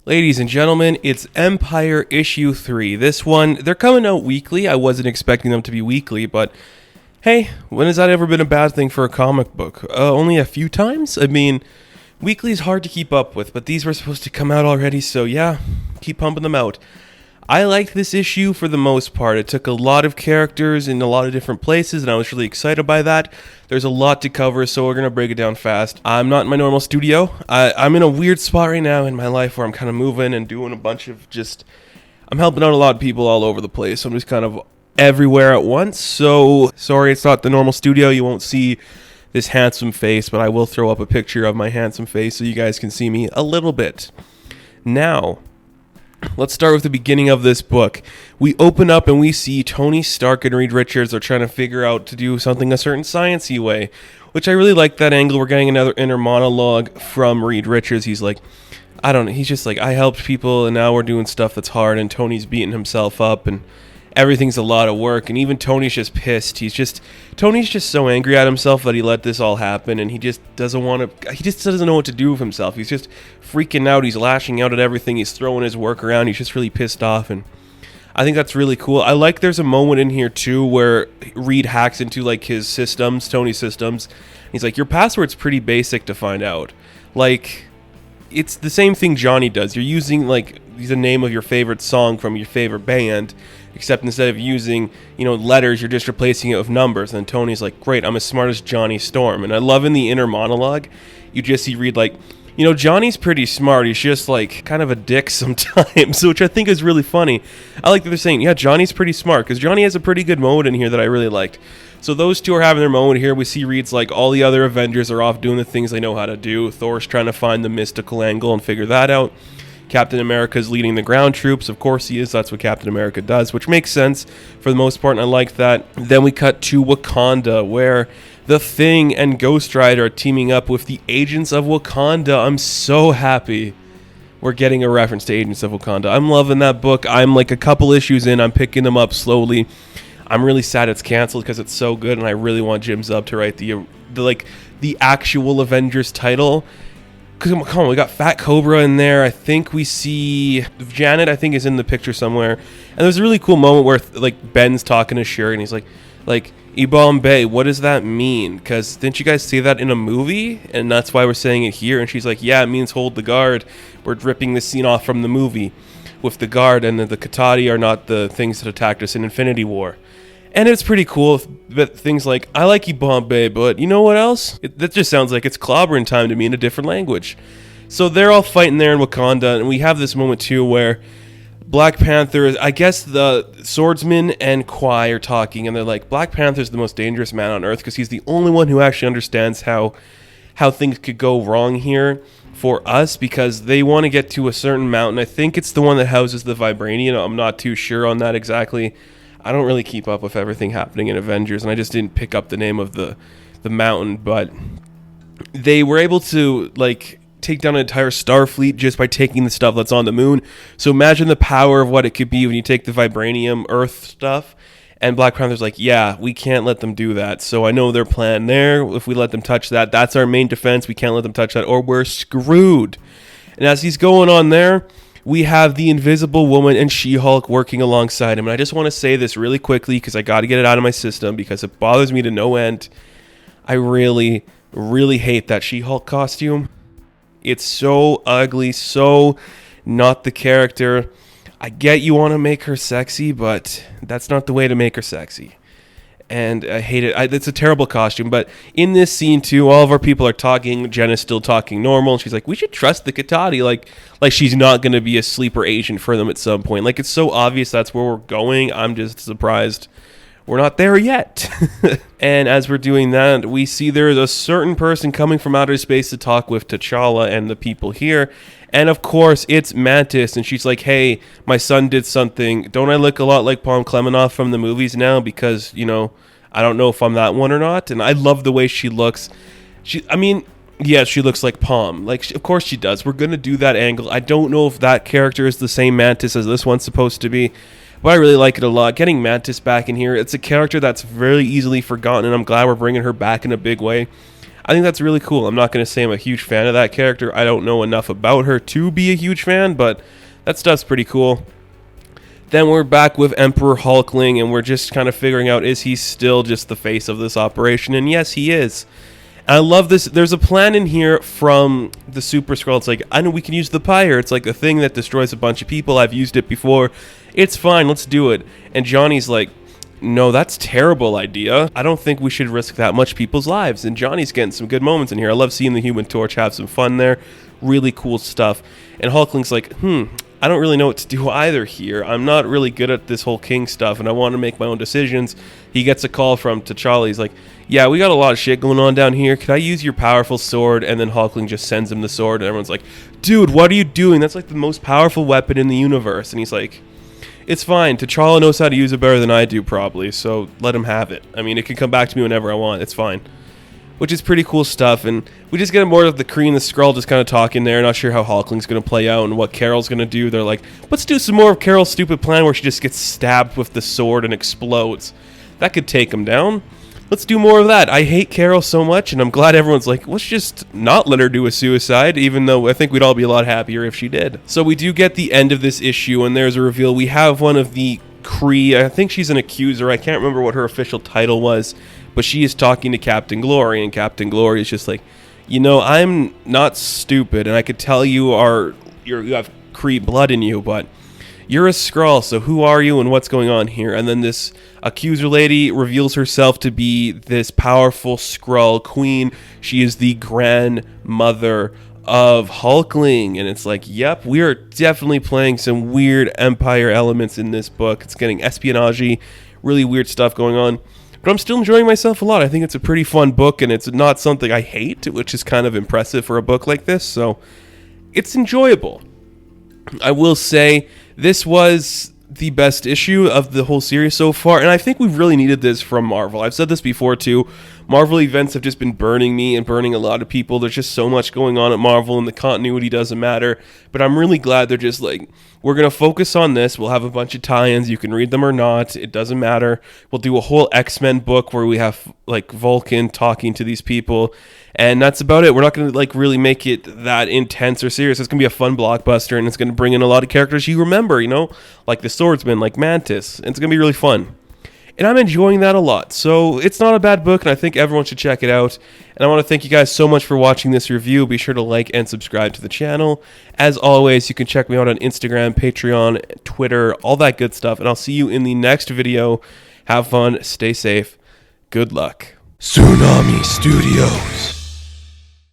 Ladies and gentlemen, it's Empyre issue 3. This one, they're coming out weekly. I wasn't expecting them to be weekly, but hey, when has that ever been a bad thing for a comic book? Only a few times? I mean, weekly is hard to keep up with, but these were supposed to come out already, so yeah, keep pumping them out. I liked this issue for the most part. It took a lot of characters in a lot of different places, and I was really excited by that. There's a lot to cover, so we're going to break it down fast. I'm not in my normal studio. I'm in a weird spot right now in my life where I'm kind of moving and doing a bunch of I'm helping out a lot of people all over the place. I'm just kind of everywhere at once. So, sorry it's not the normal studio. You won't see this handsome face, but I will throw up a picture of my handsome face so you guys can see me a little bit. Now, let's start with the beginning of this book. We open up and we see Tony Stark and Reed Richards are trying to figure out to do something a certain sciencey way, which I really like that angle. We're getting another inner monologue from Reed Richards. He's like, I don't know, he's just like, I helped people and now we're doing stuff that's hard, and Tony's beating himself up and everything's a lot of work, and even Tony's just pissed. Tony's just so angry at himself that he let this all happen, and he just doesn't know what to do with himself. He's just freaking out. He's lashing out at everything. He's throwing his work around. He's just really pissed off, and I think that's really cool. I like there's a moment in here too where Reed hacks into like his systems, Tony's systems. He's like, your password's pretty basic to find out. Like, it's the same thing Johnny does. You're using like the name of your favorite song from your favorite band, except instead of using, letters, you're just replacing it with numbers. And Tony's like, great, I'm as smart as Johnny Storm. And I love in the inner monologue, you just see Reed like, Johnny's pretty smart. He's just like kind of a dick sometimes, which I think is really funny. I like that they're saying, yeah, Johnny's pretty smart, because Johnny has a pretty good moment in here that I really liked. So those two are having their moment here. We see Reed's like, all the other Avengers are off doing the things they know how to do. Thor's trying to find the mystical angle and figure that out. Captain America's leading the ground troops. Of course he is. That's what Captain America does, which makes sense for the most part, and I like that. Then we cut to Wakanda, where the Thing and Ghost Rider are teaming up with the Agents of Wakanda. I'm so happy we're getting a reference to Agents of Wakanda. I'm loving that book. I'm like a couple issues in. I'm picking them up slowly. I'm really sad it's canceled because it's so good, and I really want Jim Zub to write the actual Avengers title. Come on, we got Fat Cobra in there. I think we see Janet, I think, is in the picture somewhere. And there's a really cool moment where like Ben's talking to Shuri, and he's like Ibombe, what does that mean? Because didn't you guys say that in a movie? And that's why we're saying it here. And she's like, yeah, it means hold the guard. We're ripping the scene off from the movie with the guard, and the Katati are not the things that attacked us in Infinity War. And it's pretty cool, but things like, I like Ibombe, but you know what else? That just sounds like it's clobbering time to me in a different language. So they're all fighting there in Wakanda, and we have this moment too where Black Panther, I guess the swordsman and Kwai are talking, and they're like, Black Panther's the most dangerous man on Earth because he's the only one who actually understands how things could go wrong here for us, because they want to get to a certain mountain. I think it's the one that houses the Vibranium. I'm not too sure on that exactly. I don't really keep up with everything happening in Avengers, and I just didn't pick up the name of the mountain, but they were able to like take down an entire star fleet just by taking the stuff that's on the moon. So imagine the power of what it could be when you take the Vibranium Earth stuff. And Black Panther's like, yeah, we can't let them do that. So I know their plan there. If we let them touch that, that's our main defense. We can't let them touch that, or we're screwed. And as he's going on there, we have the Invisible Woman and She-Hulk working alongside him. And I just want to say this really quickly because I got to get it out of my system because it bothers me to no end. I really, really hate that She-Hulk costume. It's so ugly, so not the character. I get you want to make her sexy, but that's not the way to make her sexy. And I hate it. It's a terrible costume. But in this scene, too, all of our people are talking. Jenna's still talking normal. And she's like, we should trust the Katati. Like she's not going to be a sleeper agent for them at some point. Like, it's so obvious that's where we're going. I'm just surprised we're not there yet. And as we're doing that, we see there's a certain person coming from outer space to talk with T'Challa and the people here. And of course, it's Mantis, and she's like, hey, my son did something. Don't I look a lot like Palm Clemenot from the movies now? Because, I don't know if I'm that one or not. And I love the way she looks. She looks like Palm. Of course she does. We're going to do that angle. I don't know if that character is the same Mantis as this one's supposed to be, but I really like it a lot. Getting Mantis back in here, it's a character that's very easily forgotten, and I'm glad we're bringing her back in a big way. I think that's really cool. I'm not going to say I'm a huge fan of that character. I don't know enough about her to be a huge fan, but that stuff's pretty cool. Then we're back with Emperor Hulkling, and we're just kind of figuring out, is he still just the face of this operation? And yes, he is. And I love this. There's a plan in here from the Super Skrull. It's like, I know we can use the Pyre. It's like the thing that destroys a bunch of people. I've used it before. It's fine. Let's do it. And Johnny's like, no, that's a terrible idea. I don't think we should risk that much people's lives. And Johnny's getting some good moments in here. I love seeing the Human Torch have some fun there. Really cool stuff. And Hulkling's like, I don't really know what to do either here. I'm not really good at this whole king stuff, and I want to make my own decisions. He gets a call from T'Challa. He's like, yeah, we got a lot of shit going on down here. Could I use your powerful sword? And then Hulkling just sends him the sword, and everyone's like, dude, what are you doing? That's like the most powerful weapon in the universe. And he's like, it's fine. T'Challa knows how to use it better than I do, probably, so let him have it. I mean, it can come back to me whenever I want. It's fine. Which is pretty cool stuff, and we just get more of the Kree and the Skrull just kind of talking there, not sure how Hulkling's going to play out and what Carol's going to do. They're like, let's do some more of Carol's stupid plan where she just gets stabbed with the sword and explodes. That could take him down. Let's do more of that. I hate Carol so much, and I'm glad everyone's like, let's just not let her do a suicide, even though I think we'd all be a lot happier if she did. So we do get the end of this issue, and there's a reveal. We have one of the Kree, I think she's an accuser, I can't remember what her official title was, but she is talking to Captain Glory, and Captain Glory is just like, you know, I'm not stupid, and I could tell you you have Kree blood in you, but you're a Skrull, so who are you and what's going on here? And then this accuser lady reveals herself to be this powerful Skrull queen. She is the grandmother of Hulkling, and it's like, yep, we are definitely playing some weird Empyre elements in this book. It's getting espionage-y, really weird stuff going on. But I'm still enjoying myself a lot. I think it's a pretty fun book, and it's not something I hate, which is kind of impressive for a book like this, so it's enjoyable. I will say this was the best issue of the whole series so far, and I think we've really needed this from Marvel. I've said this before too. Marvel events have just been burning me and burning a lot of people. There's just so much going on at Marvel, and the continuity doesn't matter. But I'm really glad they're just like, we're going to focus on this. We'll have a bunch of tie-ins. You can read them or not. It doesn't matter. We'll do a whole X-Men book where we have like Vulcan talking to these people. And that's about it. We're not going to like really make it that intense or serious. It's going to be a fun blockbuster, and it's going to bring in a lot of characters you remember, you know, like the Swordsman, like Mantis. And it's going to be really fun. And I'm enjoying that a lot. So it's not a bad book, and I think everyone should check it out. And I want to thank you guys so much for watching this review. Be sure to like and subscribe to the channel. As always, you can check me out on Instagram, Patreon, Twitter, all that good stuff. And I'll see you in the next video. Have fun. Stay safe. Good luck. Tsunami Studios.